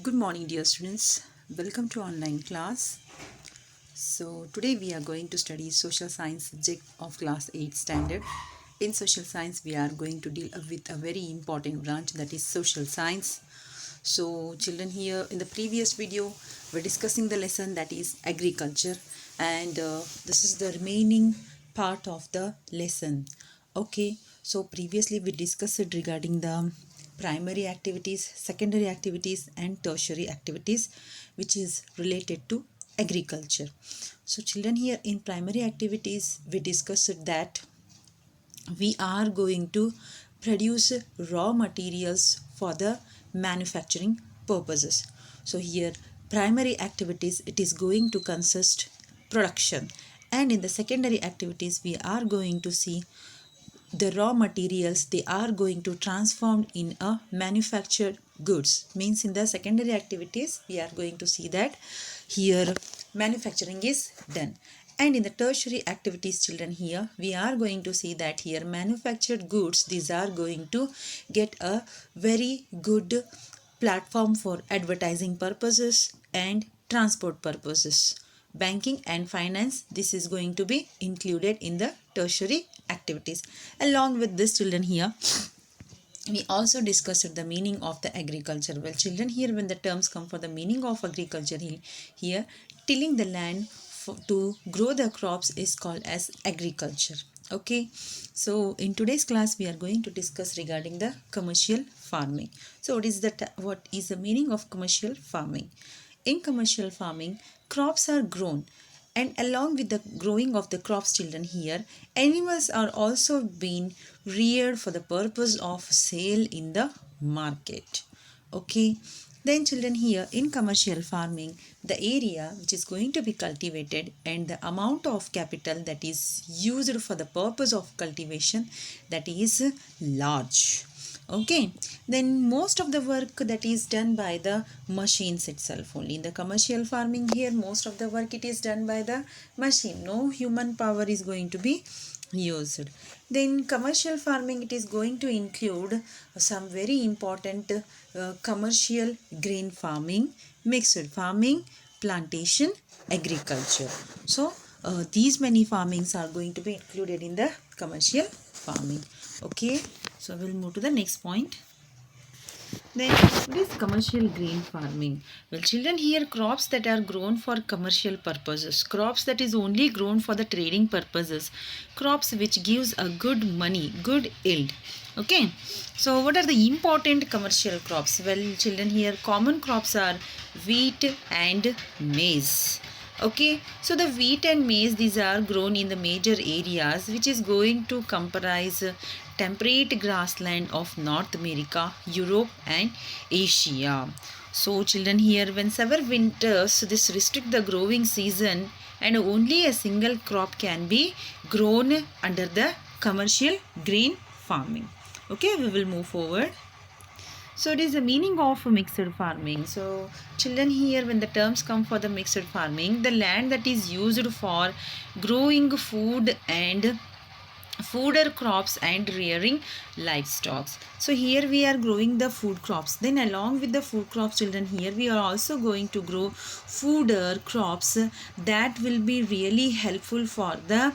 Good morning, dear students. Welcome to online class. So today we are going to study social science subject of class 8 standard. In social science we are going to deal with a very important branch, that is social science. So children, here in the previous video we're discussing the lesson, that is agriculture, and this is the remaining part of the lesson. Okay, so previously we discussed regarding the primary activities, secondary activities and tertiary activities which is related to agriculture. So children, here in primary activities we discussed that we are going to produce raw materials for the manufacturing purposes. So here primary activities, it is going to consist production, and in the secondary activities we are going to see the raw materials, they are going to transform in a manufactured goods. Means in the secondary activities we are going to see that here manufacturing is done, and in the tertiary activities children, here we are going to see that here manufactured goods, these are going to get a very good platform for advertising purposes and transport purposes. Banking and finance, this is going to be included in the tertiary activities. Along with this children, here we also discussed the meaning of the agriculture. Well children, here when the terms come for the meaning of agriculture, here tilling the land to grow the crops is called as agriculture. Okay, so in today's class we are going to discuss regarding the commercial farming. So what is the meaning of commercial farming? In commercial farming, crops are grown, and along with the growing of the crops children, here animals are also being reared for the purpose of sale in the market. Okay, then children, here in commercial farming, the area which is going to be cultivated and the amount of capital that is used for the purpose of cultivation, that is large. Okay, then most of the work that is done by the machines itself only. In the commercial farming, here most of the work it is done by the machine, no human power is going to be used. Then commercial farming, it is going to include some very important commercial grain farming, mixed farming, plantation, agriculture. So these many farmings are going to be included in the commercial farming. Okay, so we'll move to the next point. Then what is commercial grain farming? Well children, here crops that are grown for commercial purposes, crops that is only grown for the trading purposes, crops which gives a good money, good yield. Okay, so what are the important commercial crops? Well children, here common crops are wheat and maize. Okay, so the wheat and maize, these are grown in the major areas which is going to comprise temperate grassland of North America, Europe and Asia. So children, here when severe winters, this restrict the growing season and only a single crop can be grown under the commercial grain farming. Okay, we will move forward. So it is the meaning of mixed farming. So children, here when the terms come for the mixed farming, the land that is used for growing food and fooder crops and rearing livestock. So here we are growing the food crops. Then along with the food crops children, here we are also going to grow fooder crops that will be really helpful for the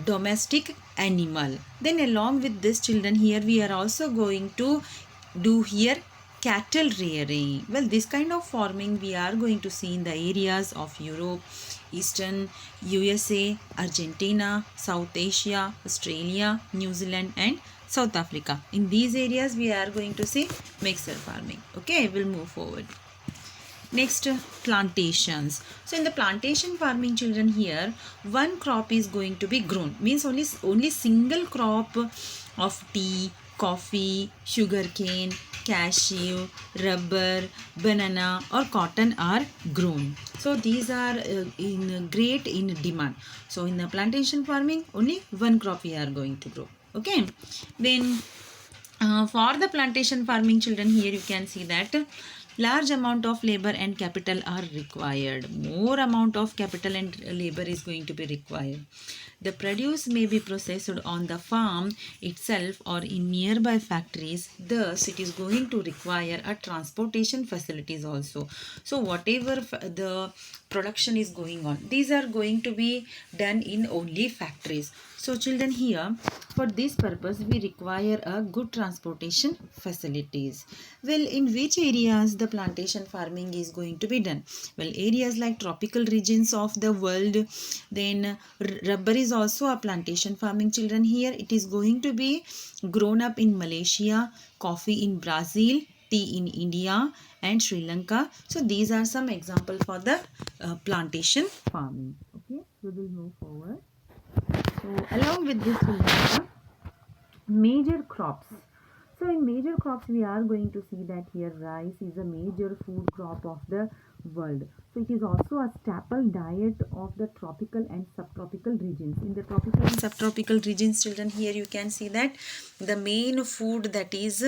domestic animal. Then along with this children, here we are also going to do here cattle rearing. Well this kind of farming we are going to see in the areas of Europe, Eastern USA, Argentina, South Asia, Australia, New Zealand and South Africa. In these areas we are going to see mixed farming. Okay, we'll move forward. Next, plantations. So in the plantation farming children, here one crop is going to be grown, means only single crop of tea, coffee, sugarcane, cashew, rubber, banana or cotton are grown. So these are great in demand. So in the plantation farming, only one crop we are going to grow. Okay, then For the plantation farming children, here you can see that large amount of labor and capital are required. More amount of capital and labor is going to be required. The produce may be processed on the farm itself or in nearby factories. Thus, it is going to require a transportation facilities also. So, whatever the production is going on, these are going to be done in only factories. So, children, here for this purpose we require a good transportation facilities. Well, in which areas the plantation farming is going to be done? Well, areas like tropical regions of the world, then rubber is also a plantation farming children. Here it is going to be grown up in Malaysia, coffee in Brazil, tea in India and Sri Lanka. So these are some examples for the plantation farming. Okay, we will move forward. So along with this we have major crops. So in major crops we are going to see that here rice is a major food crop of the world. So it is also a staple diet of the tropical and subtropical regions. In the tropical and subtropical regions, children, here you can see that the main food that is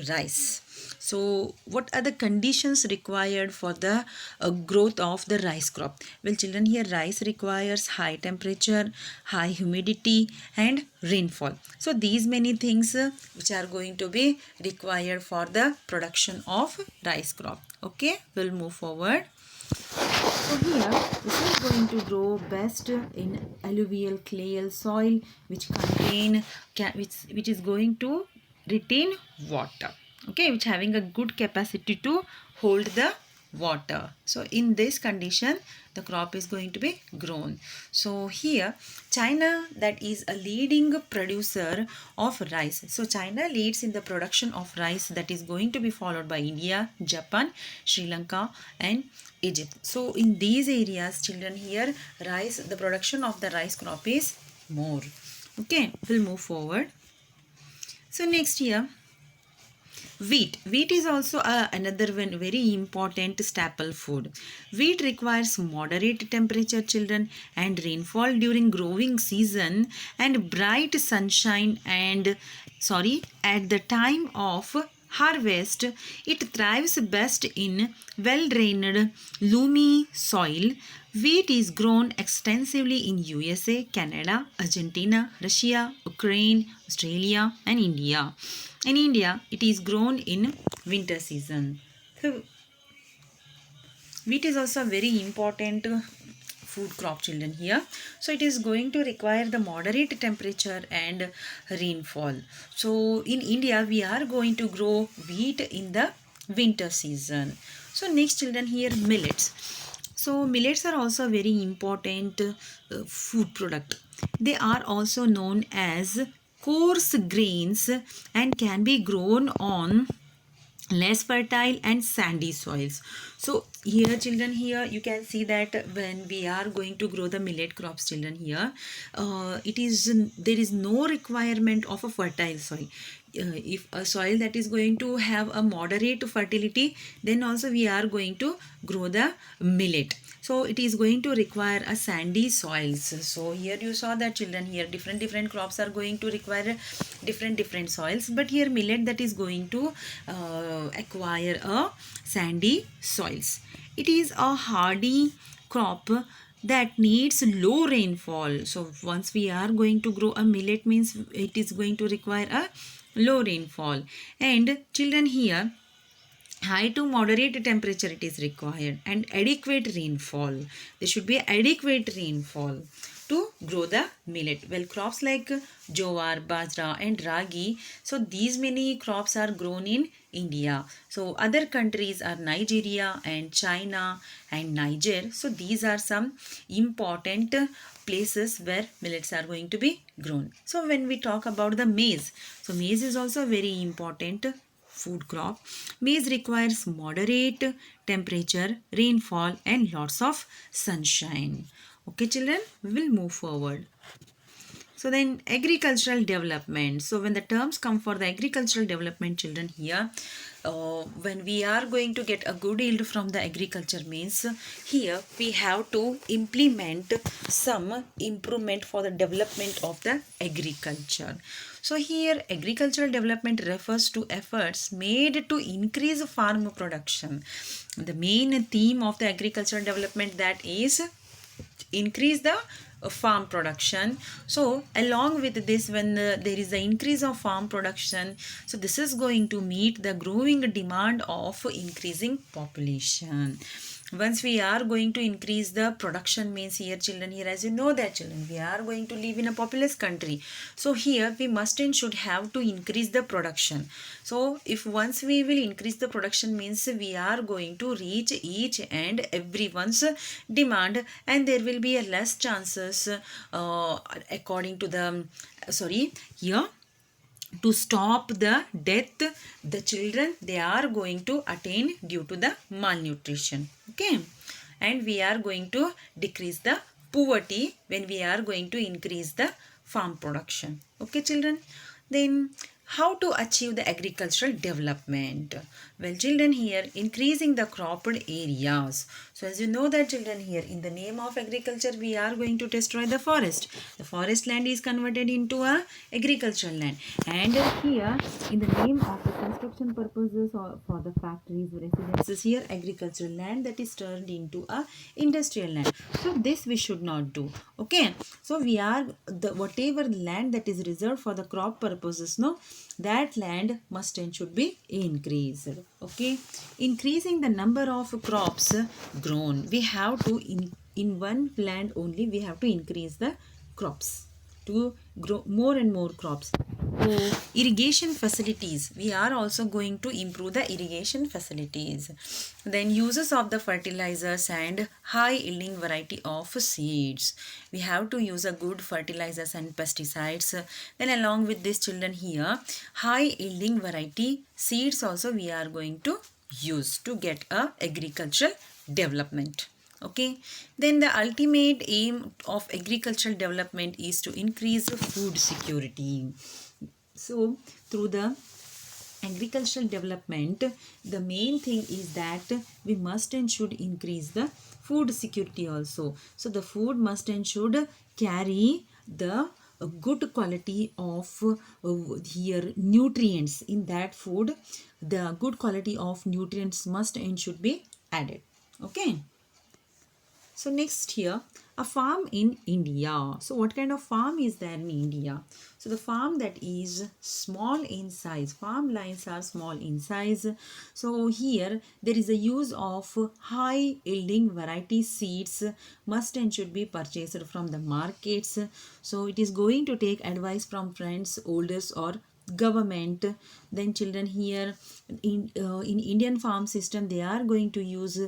rice. So what are the conditions required for the growth of the rice crop? Well, children, here rice requires high temperature, high humidity and rainfall. So these many things which are going to be required for the production of rice crop. Okay, we'll move forward. So here this is going to grow best in alluvial clay soil which which is going to retain water. Okay, which having a good capacity to hold the water. So in this condition the crop is going to be grown. So here China, that is a leading producer of rice. So China leads in the production of rice, that is going to be followed by India, Japan, Sri Lanka and Egypt. So in these areas, children, here rice, the production of the rice crop is more. Okay, we'll move forward. So next here, wheat. Wheat is also another one very important staple food. Wheat requires moderate temperature, children, and rainfall during growing season and bright sunshine at the time of harvest. It thrives best in well-drained, loamy soil. Wheat is grown extensively in USA, Canada, Argentina, Russia, Ukraine, Australia and India. In India, it is grown in winter season. So, wheat is also a very important food crop, children, here. So it is going to require the moderate temperature and rainfall. So in India we are going to grow wheat in the winter season. So next, children, here millets. So millets are also a very important food product. They are also known as coarse grains and can be grown on less fertile and sandy soils. So here, children, here you can see that when we are going to grow the millet crops, children, here there is no requirement of a fertile soil. If a soil that is going to have a moderate fertility, then also we are going to grow the millet. So it is going to require a sandy soils. So here you saw that, children, here different crops are going to require different soils, but here millet that is going to acquire a sandy soils. It is a hardy crop that needs low rainfall. So once we are going to grow a millet, means it is going to require a low rainfall. And children, here high to moderate temperature it is required and adequate rainfall. There should be adequate rainfall to grow the millet. Well, crops like jowar, bajra and ragi, so these many crops are grown in India. So other countries are Nigeria and China and Niger. So these are some important places where millets are going to be grown. So when we talk about the maize, so maize is also very important food crop. Maize requires moderate temperature, rainfall and lots of sunshine. Okay, children, we will move forward. So then agricultural development. So when the terms come for the agricultural development, children, here when we are going to get a good yield from the agriculture means here we have to implement some improvement for the development of the agriculture. So here agricultural development refers to efforts made to increase farm production. The main theme of the agricultural development, that is increase the farm production. So along with this, when there is the increase of farm production, so this is going to meet the growing demand of increasing population. Once we are going to increase the production means here, children, here as you know that children, we are going to live in a populous country. So here we must and should have to increase the production. So if once we will increase the production means we are going to reach each and everyone's demand, and there will be a less chances according to the here to stop the death the children they are going to attain due to the malnutrition. Okay, and we are going to decrease the poverty when we are going to increase the farm production. Okay, children. Then how to achieve the agricultural development? Well, children, here increasing the cropped areas. So as you know that children, here in the name of agriculture we are going to destroy the forest. The forest land is converted into a agricultural land, and here in the name of the construction purposes or for the factories, residences, here agricultural land that is turned into a industrial land. So this we should not do. Okay, so we are the whatever land that is reserved for the crop purposes, no, that land must and should be increased. Okay, increasing the number of crops grown, we have to in one land only we have to increase the crops to grow more and more crops. So irrigation facilities, we are also going to improve the irrigation facilities. Then uses of the fertilizers and high yielding variety of seeds, we have to use a good fertilizers and pesticides. Then along with this, children, here high yielding variety seeds also we are going to use to get a agricultural development. Okay, then the ultimate aim of agricultural development is to increase food security. So through the agricultural development, the main thing is that we must and should increase the food security also. So the food must and should carry the good quality of here nutrients in that food. The good quality of nutrients must and should be added. Okay. So next here, a farm in India. So what kind of farm is there in India? So the farm that is small in size, farm lines are small in size. So here there is a use of high yielding variety seeds must and should be purchased from the markets. So it is going to take advice from friends, elders or government. Then children, here in Indian farm system they are going to use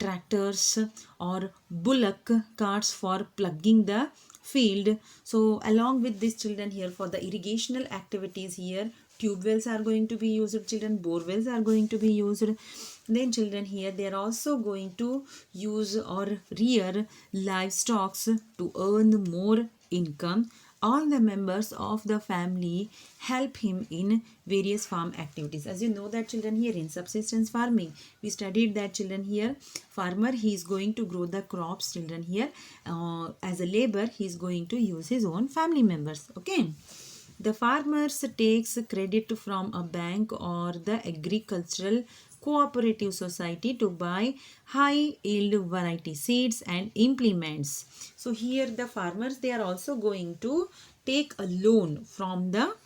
tractors or bullock carts for plugging the field. So along with this, children, here for the irrigational activities, here tube wells are going to be used, children, bore wells are going to be used. Then children, here they are also going to use or rear livestock to earn more income. All the members of the family help him in various farm activities. As you know that children, here in subsistence farming we studied that children, here farmer he is going to grow the crops, children, here as a labor he is going to use his own family members. Okay, the farmers takes credit from a bank or the agricultural cooperative society to buy high yield variety seeds and implements. So here the farmers they are also going to take a loan from the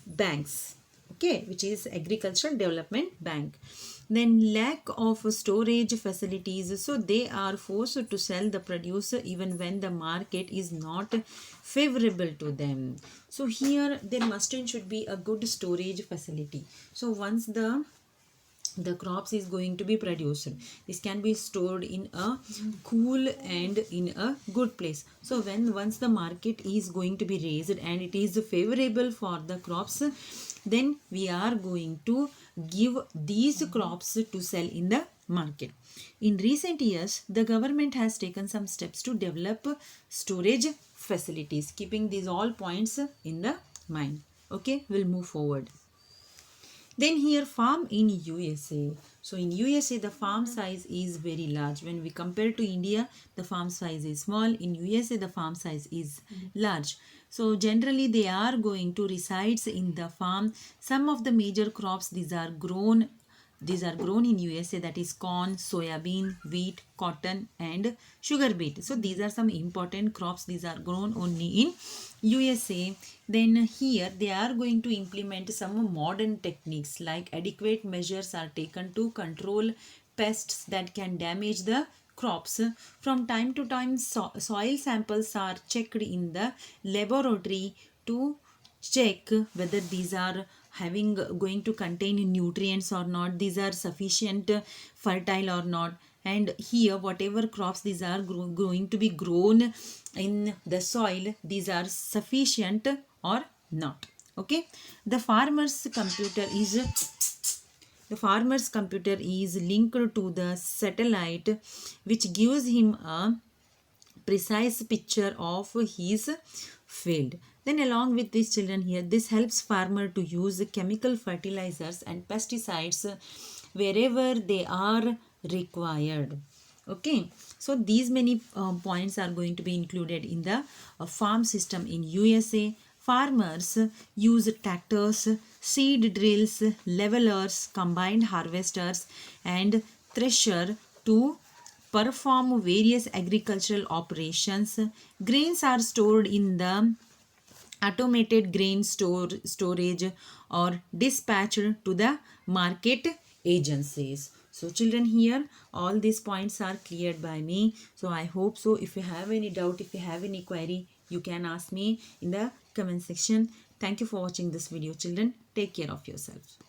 banks, okay, which is agricultural development bank. Then lack of storage facilities, so they are forced to sell the produce even when the market is not favorable to them. So here there must and should be a good storage facility. So once the crops is going to be produced, this can be stored in a cool and in a good place. So once the market is going to be raised and it is favorable for the crops, then we are going to give these crops to sell in the market. In recent years, the government has taken some steps to develop storage facilities. Keeping these all points in the mind. Okay, we'll move forward. Then here farm in USA. So in USA the farm size is very large. When we compare to India, the farm size is small. In USA the farm size is large. So generally they are going to resides in the farm. Some of the major crops these are grown in USA, that is corn, soybean, wheat, cotton and sugar beet. So these are some important crops. These are grown only in USA. Then here they are going to implement some modern techniques, like adequate measures are taken to control pests that can damage the crops. From time to time soil samples are checked in the laboratory to check whether these are going to contain nutrients or not, these are sufficient fertile or not. And here whatever crops these are going to be grown in the soil, these are sufficient or not. Okay, the farmer's computer is linked to the satellite, which gives him a precise picture of his field. Then along with these children here, this helps farmer to use chemical fertilizers and pesticides wherever they are required. Okay, so these many points are going to be included in the farm system in USA. Farmers use tractors, seed drills, levelers, combined harvesters and thresher to perform various agricultural operations. Grains are stored in the automated grain storage or dispatched to the market agencies. So children, here all these points are cleared by me. So I hope so. If you have any doubt, if you have any query, you can ask me in the comment section. Thank you for watching this video, children. Take care of yourself.